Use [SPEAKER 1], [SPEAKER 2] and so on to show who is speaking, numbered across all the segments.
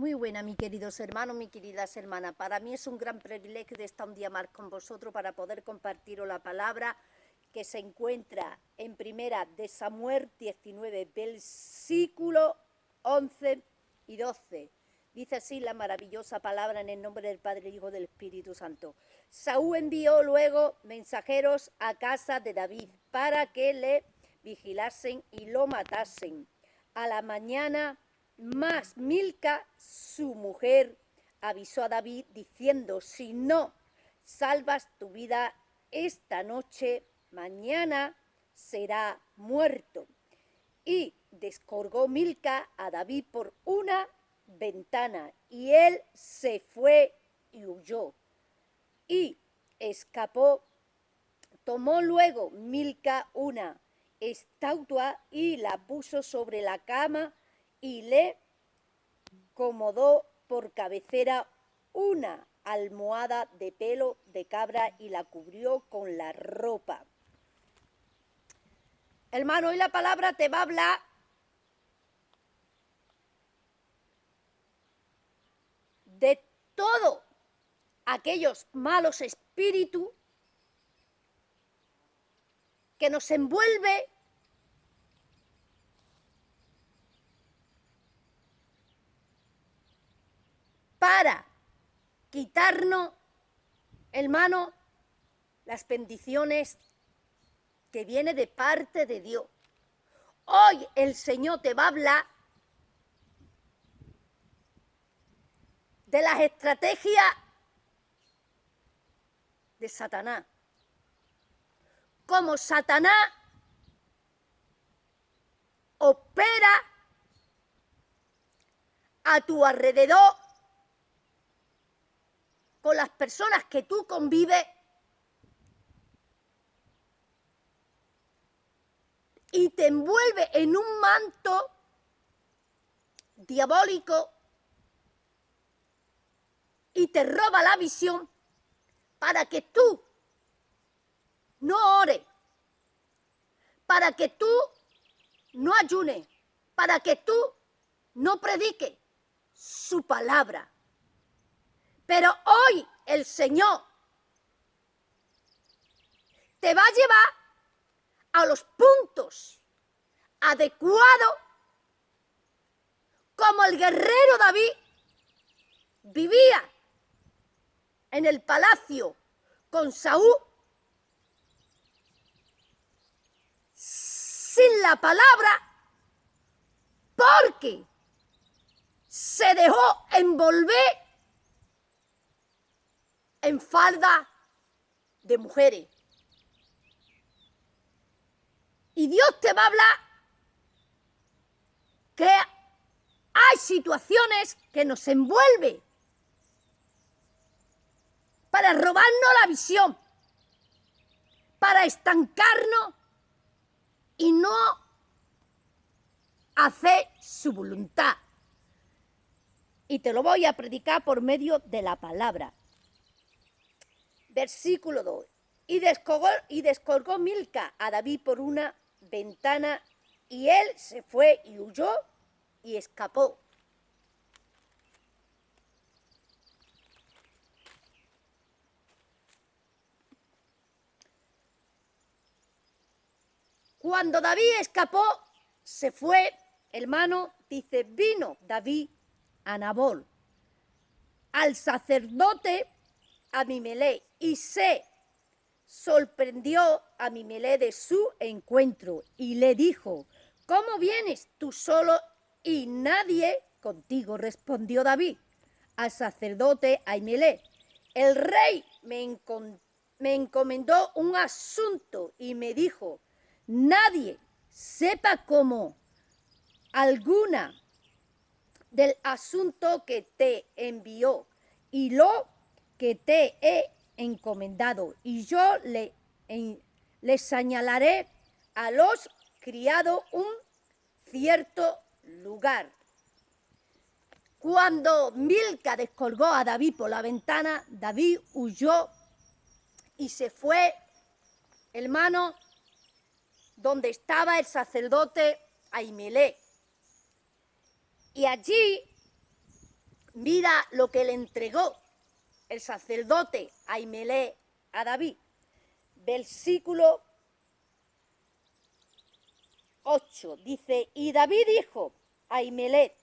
[SPEAKER 1] Muy buena, mis queridos hermanos, mis queridas hermanas. Para mí es un gran privilegio de estar un día más con vosotros para poder compartiros la palabra que se encuentra en Primera de Samuel 19, versículos 11 y 12. Dice así la maravillosa palabra en el nombre del Padre, Hijo y del Espíritu Santo. Saúl envió luego mensajeros a casa de David para que le vigilasen y lo matasen. A la mañana más Milca, su mujer, avisó a David diciendo: si no salvas tu vida esta noche, mañana será muerto. Y descolgó Milca a David por una ventana, y él se fue y huyó y escapó. Tomó luego Milca una estatua y la puso sobre la cama y le acomodó por cabecera una almohada de pelo de cabra y la cubrió con la ropa. Hermano, hoy la palabra te va a hablar de todos aquellos malos espíritus que nos envuelve para quitarnos, hermano, las bendiciones que vienen de parte de Dios. Hoy el Señor te va a hablar de las estrategias de Satanás. Cómo Satanás opera a tu alrededor con las personas que tú convives y te envuelve en un manto diabólico y te roba la visión para que tú no ores, para que tú no ayunes, para que tú no prediques su palabra. Pero hoy el Señor te va a llevar a los puntos adecuados, como el guerrero David vivía en el palacio con Saúl, sin la palabra, porque se dejó envolver en falda de mujeres. Y Dios te va a hablar que hay situaciones que nos envuelven para robarnos la visión, para estancarnos y no hacer su voluntad. Y te lo voy a predicar por medio de la palabra. Versículo 2. Y descolgó Milca a David por una ventana, y él se fue y huyó y escapó. Cuando David escapó, se fue, hermano, dice, vino David a Nabal, al sacerdote Abimelech, y se sorprendió a Abimelech de su encuentro, y le dijo: ¿cómo vienes tú solo y nadie contigo? Respondió David al sacerdote Abimelech: el rey me encomendó un asunto y me dijo: nadie sepa cómo alguna del asunto que te envió y lo que te he encomendado, y yo le señalaré a los criados un cierto lugar. Cuando Milca descolgó a David por la ventana, David huyó y se fue, hermano, donde estaba el sacerdote Ahimelech. Y allí mira lo que le entregó el sacerdote Ahimelech a David. Versículo 8 dice, y David dijo a Ahimelech,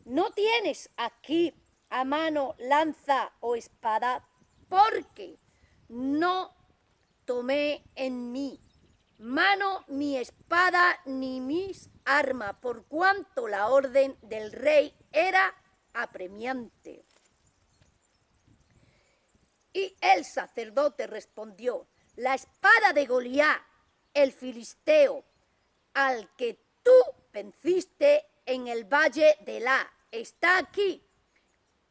[SPEAKER 1] ¿no tienes aquí a mano lanza o espada? Porque no tomé en mi mano mi espada ni mis armas, por cuanto la orden del rey era apremiante. Y el sacerdote respondió, la espada de Goliat, el filisteo, al que tú venciste en el valle de Elá, está aquí,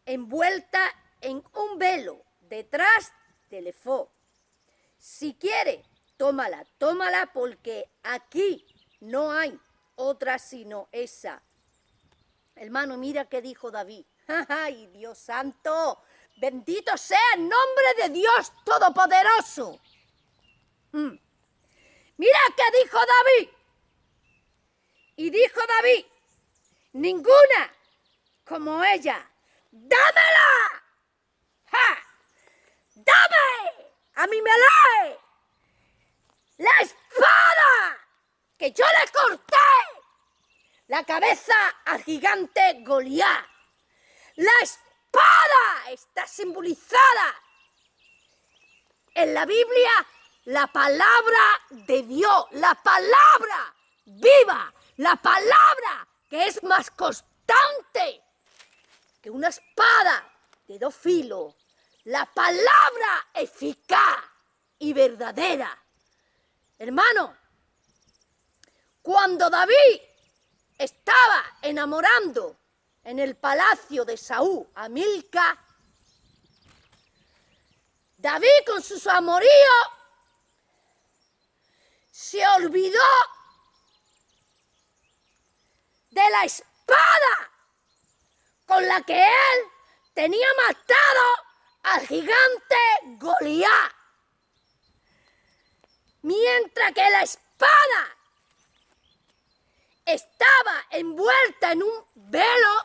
[SPEAKER 1] envuelta en un velo, detrás del efod. Si quiere, tómala, porque aquí no hay otra sino esa. Hermano, mira qué dijo David. ¡Ay, Dios santo! Bendito sea el nombre de Dios Todopoderoso. Mira qué dijo David. Y dijo David, ninguna como ella. ¡Dámela! ¡Ja! ¡Dame! ¡A mí me lee! ¡La espada! ¡Que yo le corté la cabeza al gigante Goliat! ¡La espada! Está simbolizada en la Biblia la palabra de Dios, la palabra viva, la palabra que es más constante que una espada de dos filos, la palabra eficaz y verdadera. Hermano, cuando David estaba enamorando en el palacio de Saúl a Milca, David con sus amoríos se olvidó de la espada con la que él tenía matado al gigante Goliat. Mientras que la espada estaba envuelta en un velo,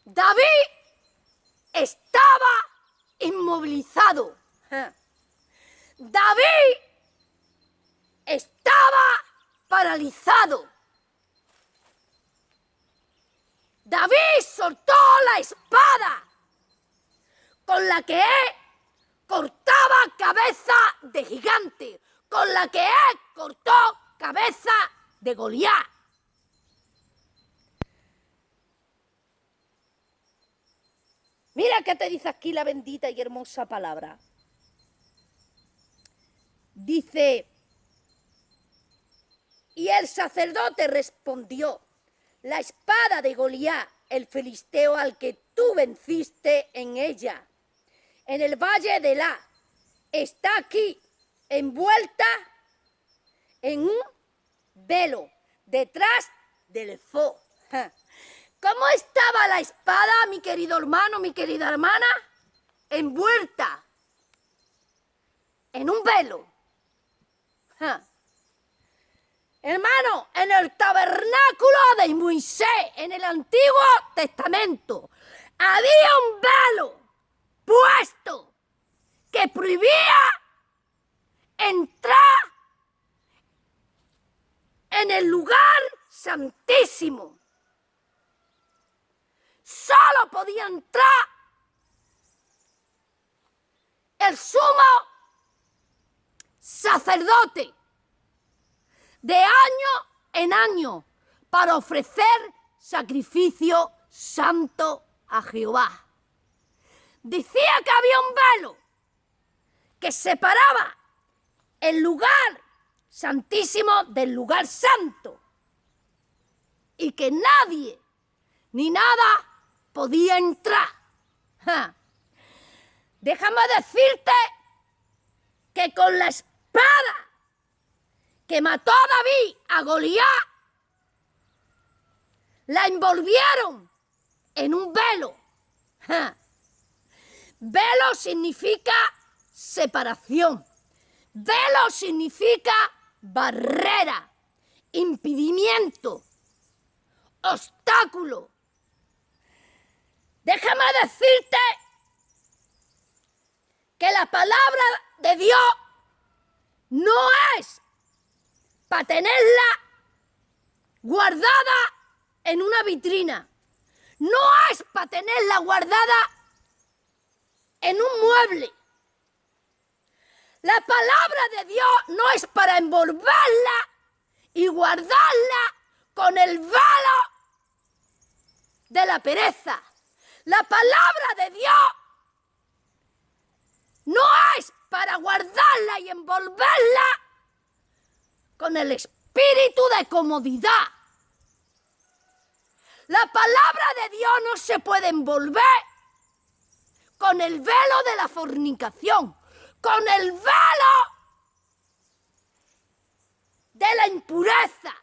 [SPEAKER 1] David estaba inmovilizado. David estaba paralizado. David soltó la espada con la que él cortaba cabeza de gigante, con la que él cortó cabeza de Goliat. Mira qué te dice aquí la bendita y hermosa palabra. Dice, y el sacerdote respondió, la espada de Goliat, el filisteo al que tú venciste en ella, en el valle de Elá, está aquí, envuelta en un velo, detrás del efod. ¿Cómo estaba la espada, mi querido hermano, mi querida hermana? Envuelta en un velo. Hermano, en el tabernáculo de Moisés, en el Antiguo Testamento, había un velo puesto que prohibía entrar en el lugar santísimo. Solo podía entrar el sumo sacerdote de año en año para ofrecer sacrificio santo a Jehová. Decía que había un velo que separaba el lugar santísimo del lugar santo y que nadie ni nada podía entrar. Déjame decirte que con la espada que mató a David a Goliat, la envolvieron en un velo. Velo significa separación. Velo significa barrera, impedimento, obstáculo. Déjame decirte que la palabra de Dios no es para tenerla guardada en una vitrina. No es para tenerla guardada en un mueble. La palabra de Dios no es para envolverla y guardarla con el velo de la pereza. La palabra de Dios no es para guardarla y envolverla con el espíritu de comodidad. La palabra de Dios no se puede envolver con el velo de la fornicación, con el velo de la impureza.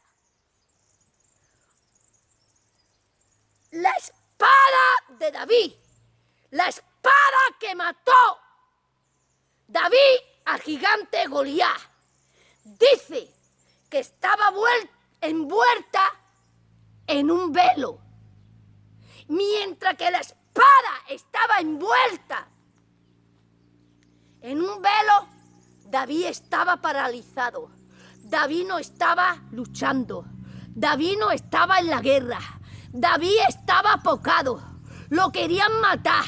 [SPEAKER 1] La espada de David, la espada que mató David al gigante Goliat, dice que estaba envuelta en un velo, mientras que la espada estaba envuelta en un velo. David estaba paralizado, David no estaba luchando, David no estaba en la guerra, David estaba apocado, lo querían matar,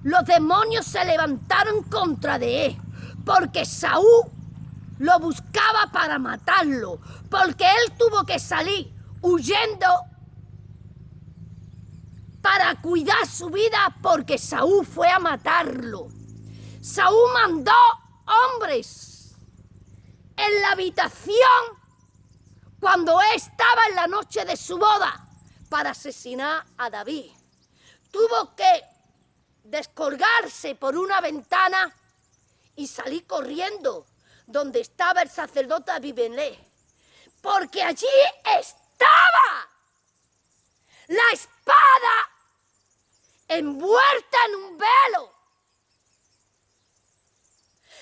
[SPEAKER 1] los demonios se levantaron contra de él, porque Saúl lo buscaba para matarlo, porque él tuvo que salir huyendo para cuidar su vida, porque Saúl fue a matarlo. Saúl mandó hombres en la habitación cuando estaba en la noche de su boda para asesinar a David. Tuvo que descolgarse por una ventana y salir corriendo donde estaba el sacerdote Abimelech, porque allí estaba la espada envuelta en un velo.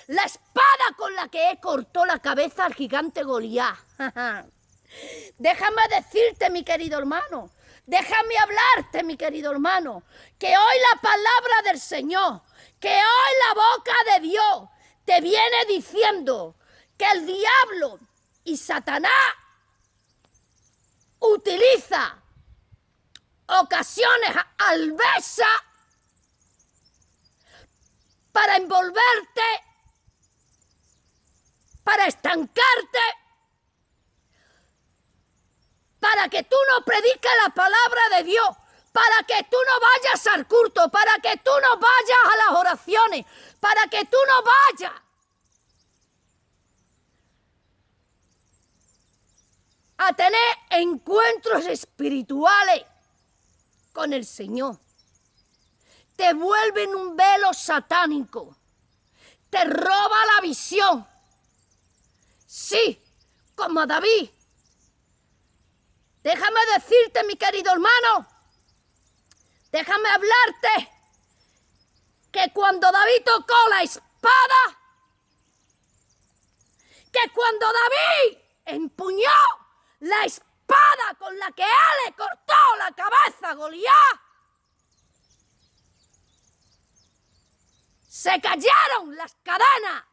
[SPEAKER 1] La espada con la que cortó la cabeza al gigante Goliat. Déjame decirte, mi querido hermano, déjame hablarte, mi querido hermano, que hoy la palabra del Señor, que hoy la boca de Dios te viene diciendo que el diablo y Satanás utiliza ocasiones adversas para envolverte, para estancarte, para que tú no prediques la palabra de Dios, para que tú no vayas al culto, para que tú no vayas a las oraciones, para que tú no vayas a tener encuentros espirituales con el Señor. Te vuelven un velo satánico, te roba la visión. Sí, como a David. Déjame decirte, mi querido hermano, déjame hablarte, que cuando David tocó la espada, que cuando David empuñó la espada con la que él le cortó la cabeza a Goliat, se cayeron las cadenas,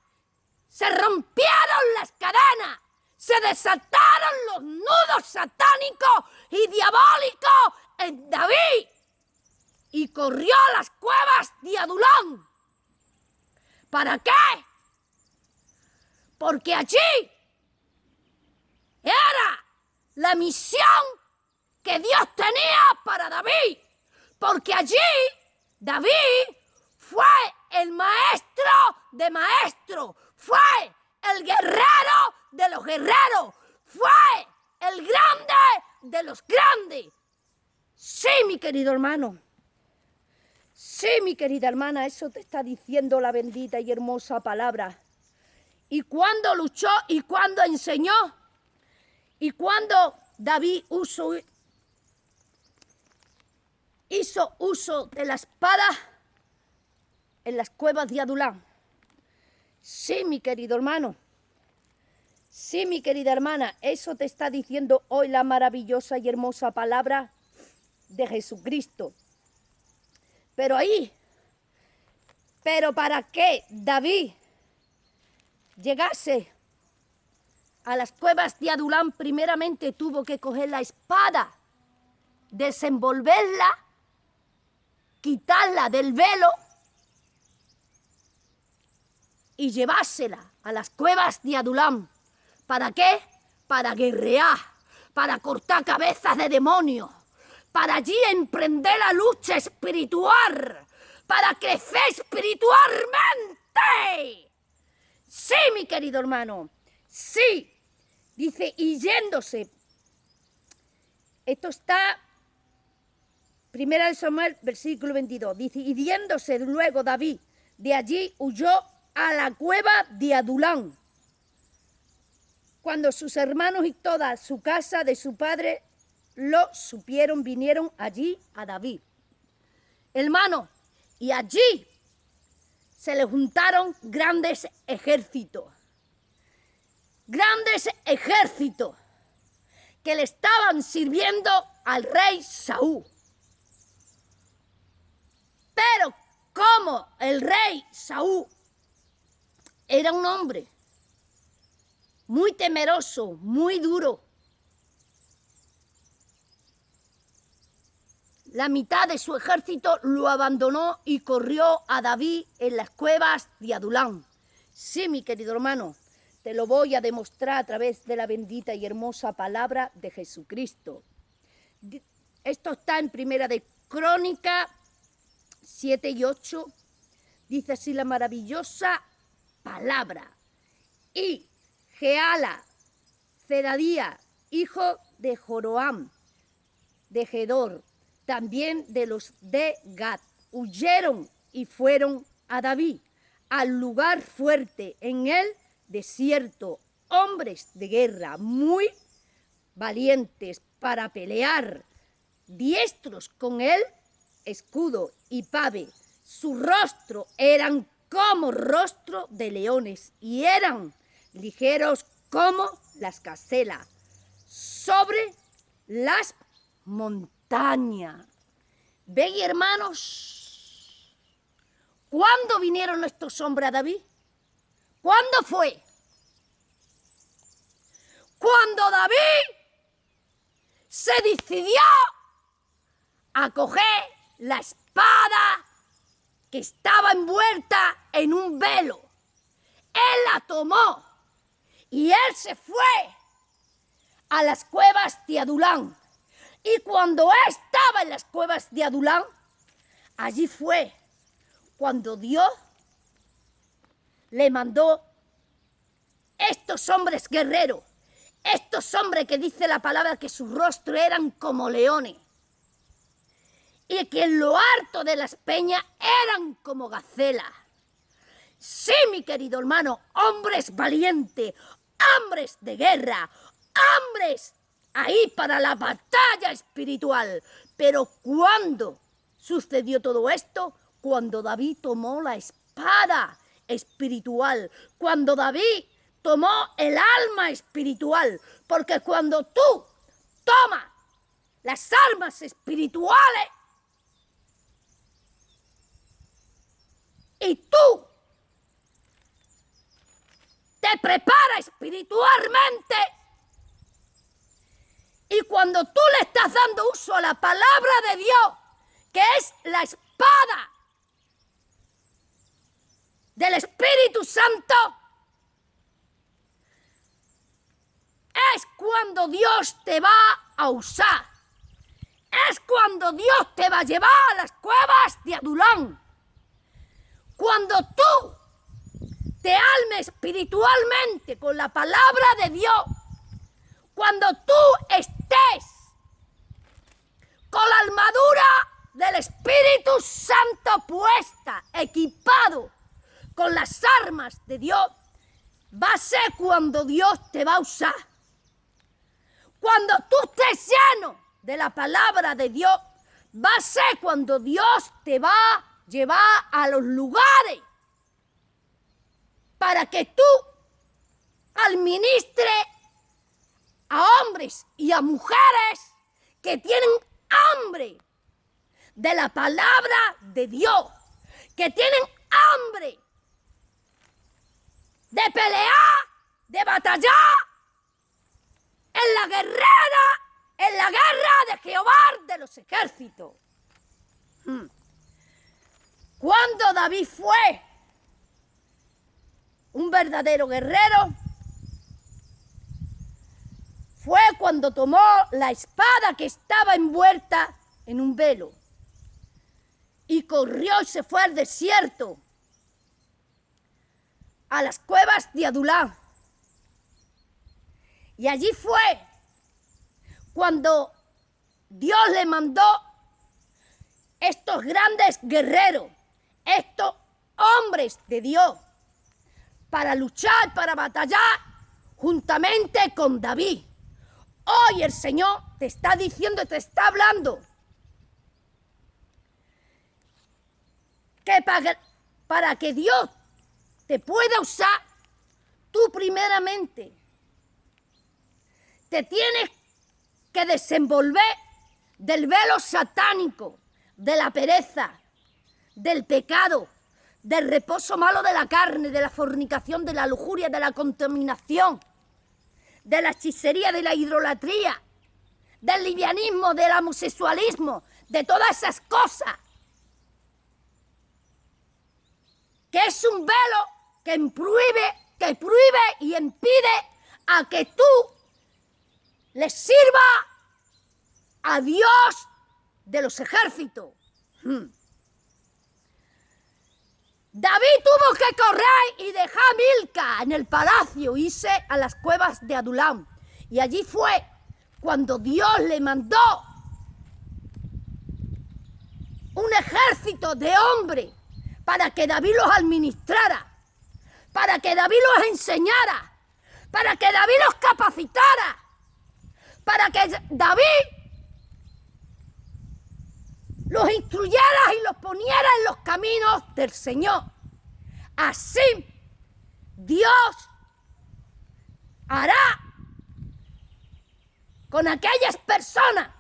[SPEAKER 1] se rompieron las cadenas, se desataron los nudos satánicos y diabólicos en David y corrió a las cuevas de Adulán. ¿Para qué? Porque allí era la misión que Dios tenía para David, porque allí David fue el maestro de maestros, fue el guerrero de los guerreros, fue el grande de los grandes. Sí, mi querido hermano, sí, mi querida hermana, eso te está diciendo la bendita y hermosa palabra. Y cuando luchó y cuando enseñó y cuando David hizo uso de la espada en las cuevas de Adulán. Sí, mi querido hermano. Sí, mi querida hermana, eso te está diciendo hoy la maravillosa y hermosa palabra de Jesucristo. Pero para que David llegase a las cuevas de Adulán, primeramente tuvo que coger la espada, desenvolverla, quitarla del velo y llevársela a las cuevas de Adulán. ¿Para qué? Para guerrear, para cortar cabezas de demonios, para allí emprender la lucha espiritual, para crecer espiritualmente. Sí, mi querido hermano, sí. Dice, y yéndose. Esto está, 1 Samuel, versículo 22. Dice, y yéndose luego David, de allí huyó a la cueva de Adulán. Cuando sus hermanos y toda su casa de su padre lo supieron, vinieron allí a David. Hermano, y allí se le juntaron grandes ejércitos que le estaban sirviendo al rey Saúl. Pero como el rey Saúl era un hombre muy temeroso, muy duro, la mitad de su ejército lo abandonó y corrió a David en las cuevas de Adulán. Sí, mi querido hermano, te lo voy a demostrar a través de la bendita y hermosa palabra de Jesucristo. Esto está en Primera de Crónica 7 y 8. Dice así la maravillosa palabra. Y Jeala, Zedadía, hijo de Joroam, de Gedor, también de los de Gad, huyeron y fueron a David, al lugar fuerte en el desierto, hombres de guerra muy valientes para pelear, diestros con el escudo y pave. Su rostro eran como rostro de leones y eran ligeros como las gacelas sobre las montañas. ¿Ven, hermanos? ¿Cuándo vinieron estos hombres a David? ¿Cuándo fue? Cuando David se decidió a coger la espada que estaba envuelta en un velo. Él la tomó y él se fue a las cuevas de Adulán. Y cuando él estaba en las cuevas de Adulán, allí fue cuando Dios le mandó estos hombres guerreros, estos hombres que dice la palabra que su rostro eran como leones y que en lo alto de las peñas eran como gacelas. Sí, mi querido hermano, hombres valientes, hombres de guerra, hombres ahí para la batalla espiritual. Pero ¿cuándo sucedió todo esto? Cuando David tomó la espada espiritual, cuando David tomó el alma espiritual, porque cuando tú tomas las armas espirituales y tú te preparas espiritualmente y cuando tú le estás dando uso a la palabra de Dios, que es la espada del Espíritu Santo, es cuando Dios te va a usar. Es cuando Dios te va a llevar a las cuevas de Adulán. Cuando tú te almes espiritualmente con la palabra de Dios, cuando tú estés con la armadura del Espíritu Santo puesta, equipado con las armas de Dios, va a ser cuando Dios te va a usar. Cuando tú estés lleno de la palabra de Dios, va a ser cuando Dios te va a llevar a los lugares para que tú administres a hombres y a mujeres que tienen hambre de la palabra de Dios, que tienen hambre de pelear, de batallar en la guerra de Jehová de los ejércitos. Cuando David fue un verdadero guerrero, fue cuando tomó la espada que estaba envuelta en un velo y corrió y se fue al desierto, a las cuevas de Adulám. Y allí fue cuando Dios le mandó estos grandes guerreros, estos hombres de Dios, para luchar, para batallar juntamente con David. Hoy el Señor te está diciendo y te está hablando que para que Dios te pueda usar, tú primeramente te tienes que desenvolver del velo satánico, de la pereza, del pecado, del reposo malo de la carne, de la fornicación, de la lujuria, de la contaminación, de la hechicería, de la idolatría, del lesbianismo, del homosexualismo, de todas esas cosas. Que es un velo que prohíbe y impide a que tú le sirva a Dios de los ejércitos. David tuvo que correr y dejar a Milca en el palacio, irse a las cuevas de Adulám. Y allí fue cuando Dios le mandó un ejército de hombres para que David los administrara, para que David los enseñara, para que David los capacitara, para que David los instruyera y los poniera en los caminos del Señor. Así Dios hará con aquellas personas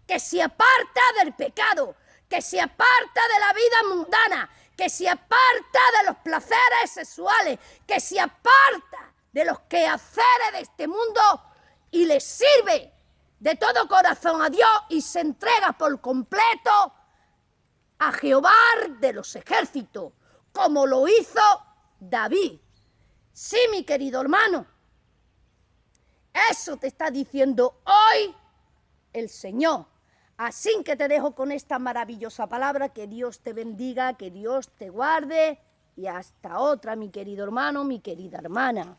[SPEAKER 1] que se aparta del pecado, que se aparta de la vida mundana, que se aparta de los placeres sexuales, que se aparta de los quehaceres de este mundo y le sirve de todo corazón a Dios y se entrega por completo a Jehová de los ejércitos, como lo hizo David. Sí, mi querido hermano, eso te está diciendo hoy el Señor. Así que te dejo con esta maravillosa palabra. Que Dios te bendiga, que Dios te guarde y hasta otra, mi querido hermano, mi querida hermana.